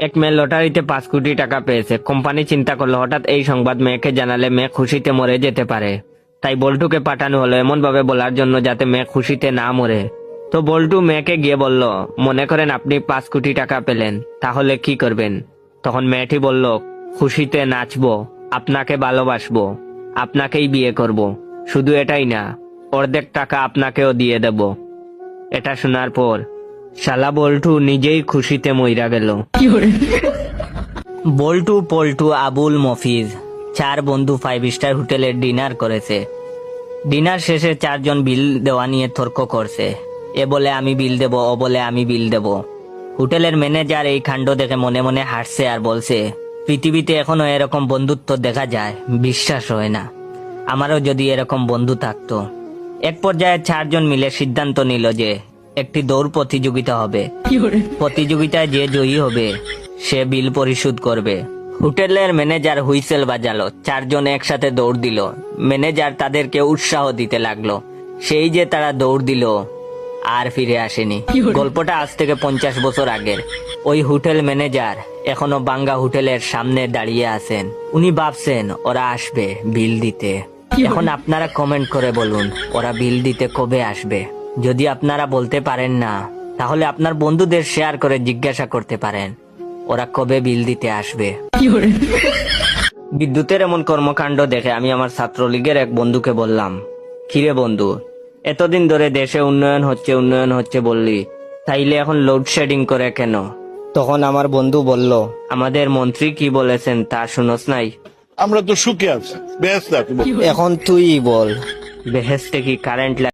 এক মেয়ে লটারিতে 5 কোটি টাকা পেয়েছে। কোম্পানি চিন্তা করলো হঠাৎ এই সংবাদ মেয়েকে জানালে মেয়ে খুশিতে মরে যেতে পারে। তাই বল্টুকে পাঠানো হলো এমন ভাবে বলার জন্য যাতে মেয়ে খুশিতে না মরে। তো বল্টু মেয়েকে গিয়ে বলল, মনে করেন আপনি 5 কোটি টাকা পেলেন, তাহলে কি করবেন? তখন মেয়েটি বলল, খুশিতে নাচবো, আপনাকে ভালোবাসবো, আপনাকেই বিয়ে করব। শুধু এটাই না, অর্ধেক টাকা আপনাকেও দিয়ে দেব। এটা শোনার পর শালা বল্টু নিজেই খুশিতে মইরা গেল। বল্টু, পল্টু, আবুল, মফিজ 4 বন্ধু 5 স্টার হোটেলে ডিনার করেছে। ডিনার শেষে 4 জন বিল দেওয়া নিয়ে তর্ক করছে। এ বলে আমি বিল দেব, ও বলে আমি বিল দেব। হোটেলের ম্যানেজার এই কাণ্ড দেখে মনে মনে হাসছে আর বলছে, পৃথিবীতে এখনো এরকম বন্ধুত্ব দেখা যায়, বিশ্বাস হয় না। আমারও যদি এরকম বন্ধু থাকতো। এক পর্যায়ে 4 জন মিলে সিদ্ধান্ত নিল যে একটি দৌড় প্রতিযোগিতা হবে। প্রতিযোগিতায় যে জয়ী হবে সে বিল পরিশোধ করবে। হোটেলের ম্যানেজার হুইসেল বাজালো। 4 জন একসাথে দৌড় দিল। ম্যানেজার তাদেরকে উৎসাহ দিতে লাগলো। সেই যে তারা দৌড় দিল আর ফিরে আসেনি। গল্পটা আজ থেকে 50 বছর আগের। ওই হোটেল ম্যানেজার এখনো বাঙ্গা হোটেলের সামনে দাঁড়িয়ে আছেন। উনি ভাবছেন ওরা আসবে বিল দিতে। এখন আপনারা কমেন্ট করে বলুন ওরা বিল দিতে কবে আসবে। যদি আপনারা বলতে পারেন না, তাহলে আপনার বন্ধুদের শেয়ার করে জিজ্ঞাসা করতে পারেন ওরা কবে বিল দিতে আসবে। বিদ্যুতের এমন কর্মকাণ্ড দেখে আমি আমার ছাত্রলীগের এক বন্ধুকে বললাম, কিরে বন্ধু, এতদিন ধরে দেশে উন্নয়ন হচ্ছে বললি, তাইলে এখন লোডশেডিং করে কেন? তখন আমার বন্ধু বলল, আমাদের মন্ত্রী কি বলেছেন তা শুনোস নাই? আমরা তো সুখে আছি, ব্যস্ত আছি। এখন তুই বল, বেহেস্তে কি কারেন্ট